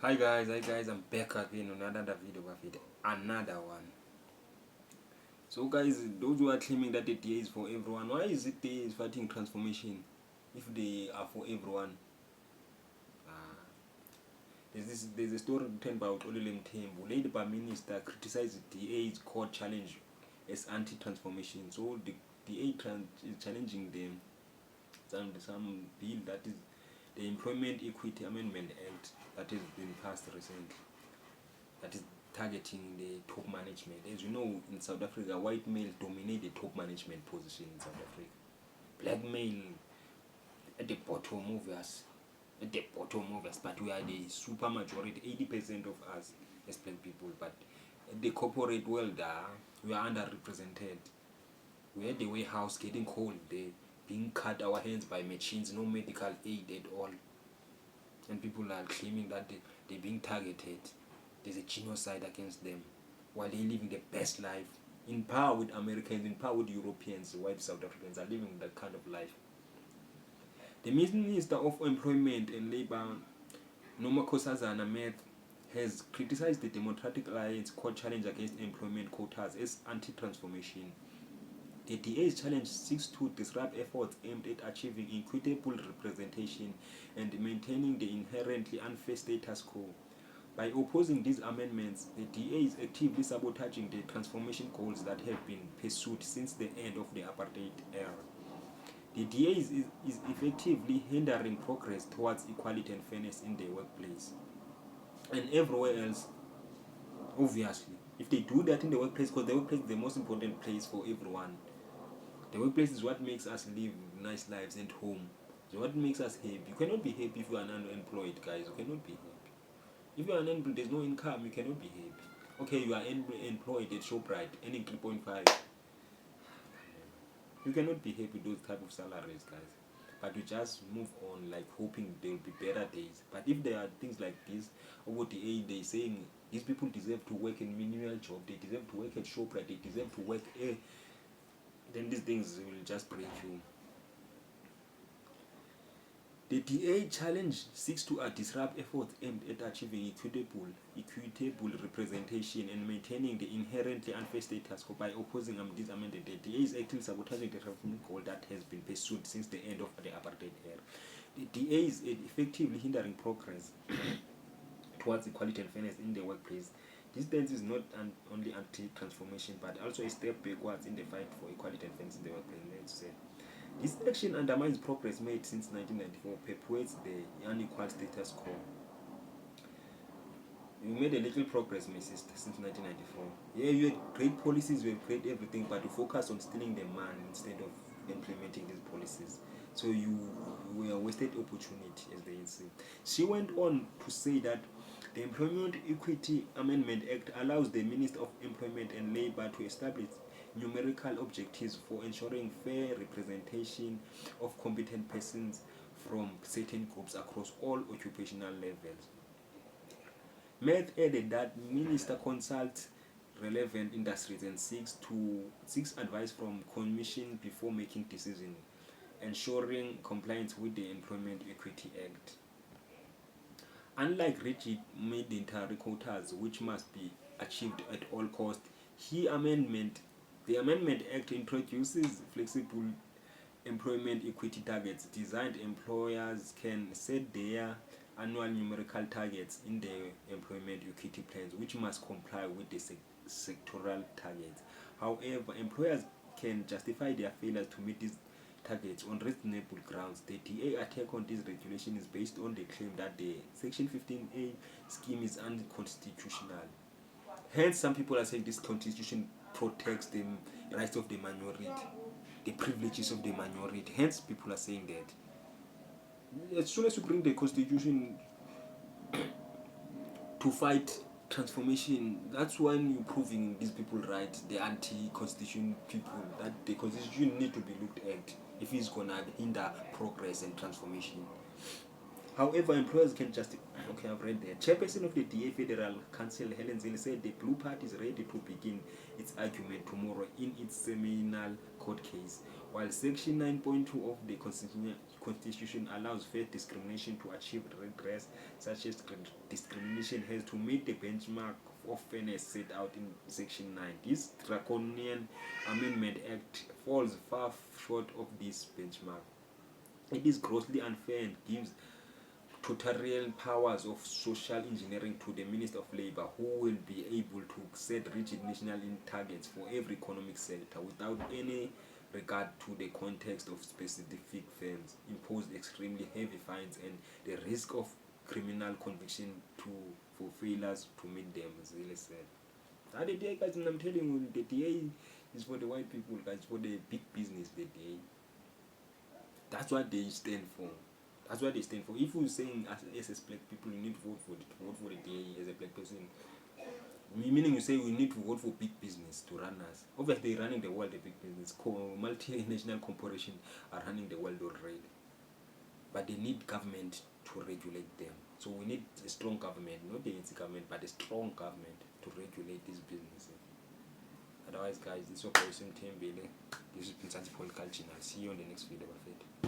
Hi guys, I'm back again on another video with another one. So guys, those who are claiming that the DA is for everyone, why is it they is fighting transformation if they are for everyone? Uh, there's a story written about Olulem Tembo. Labour minister criticized the DA's court challenge as anti-transformation. So the DA is challenging them some bill that is the Employment Equity Amendment Act that has been passed recently. That is targeting the top management. As you know, in South Africa, white males dominate the top management position in South Africa. Black male at the bottom of us, but we are the super majority, 80% of us as black people. But at the corporate world, we are underrepresented. We are the warehouse getting cold, they being cut our hands by machines, no medical aid at all. And people are claiming that they're being targeted. There's a genocide against them while they're living the best life. In power with Americans, in power with Europeans, white South Africans are living that kind of life. The Minister of Employment and Labour, Nomakosazana Met, has criticized the Democratic Alliance court challenge against employment quotas as anti-transformation. The DA's challenge seeks to disrupt efforts aimed at achieving equitable representation and maintaining the inherently unfair status quo. By opposing these amendments, the DA is actively sabotaging the transformation goals that have been pursued since the end of the apartheid era. The DA is effectively hindering progress towards equality and fairness in the workplace and everywhere else, obviously. If they do that in the workplace, because the workplace is the most important place for everyone. The workplace is what makes us live nice lives at home. So what makes us happy. You cannot be happy if you are unemployed, guys. You cannot be happy. If you are unemployed, there's no income, you cannot be happy. Okay, you are employed at Shoprite, earning 3.5. You cannot be happy with those type of salaries, guys. But you just move on, like hoping there will be better days. But if there are things like this, over the age, they saying these people deserve to work in menial job, they deserve to work at Shoprite, they deserve to work then these things will just break you. The DA challenge seeks to disrupt efforts aimed at achieving equitable representation and maintaining the inherently unfair status quo. By opposing this amendment, the DA is actively sabotaging the reform goal that has been pursued since the end of the apartheid era. The DA is effectively hindering progress towards equality and fairness in the workplace. This stance is not only anti-transformation, but also a step backwards in the fight for equality and fairness in the workplace. This action undermines progress made since 1994, perpetuates the unequal status quo. We made a little progress, my sister, since 1994. Yeah, you had great policies, you had great everything, but you focus on stealing the man instead of implementing these policies. So you were a wasted opportunity, as they say. She went on to say that the Employment Equity Amendment Act allows the Minister of Employment and Labour to establish numerical objectives for ensuring fair representation of competent persons from certain groups across all occupational levels. Met added that Minister consults relevant industries and seeks advice from Commission before making decisions, ensuring compliance with the Employment Equity Act. Unlike rigid mandatory quotas, which must be achieved at all costs, the Amendment Act introduces flexible employment equity targets designed employers can set their annual numerical targets in their employment equity plans, which must comply with the sectoral targets. However, employers can justify their failures to meet these targets on reasonable grounds. The DA attack on this regulation is based on the claim that the Section 15A scheme is unconstitutional. Hence, some people are saying this constitution protects the rights of the minority, the privileges of the minority. Hence, people are saying that as soon as you bring the constitution to fight transformation, that's when you're proving these people right, the anti-constitution people, that the constitution need to be looked at if it's gonna hinder progress and transformation. However, employers can just okay, I've read that. Chairperson of the DA Federal Council, Helen Zille, said the Blue Party is ready to begin its argument tomorrow in its seminal court case. While Section 9.2 of the Constitution allows fair discrimination to achieve redress, such as discrimination has to meet the benchmark of fairness set out in Section 9. This draconian Amendment Act falls far short of this benchmark. It is grossly unfair and gives tutorial powers of social engineering to the Minister of Labour, who will be able to set rigid national targets for every economic sector without any regard to the context of specific firms, impose extremely heavy fines and the risk of criminal conviction for failures to meet them, as really said. And the DA, guys, and I'm telling you, the DA is for the white people, guys, for the big business, the DA. That's what they stand for. That's what they stand for. If you're saying as black people, you need to vote for the DA as a black person, meaning you say we need to vote for big business to run us. Obviously, they're running the world, the big business. Multinational corporations are running the world already. But they need government to regulate them. So we need a strong government, not the ANC government, but a strong government to regulate these businesses. Otherwise, guys, this is your boy Sim Tembele. This is Mzansi Political Channel. I'll see you on the next video of it.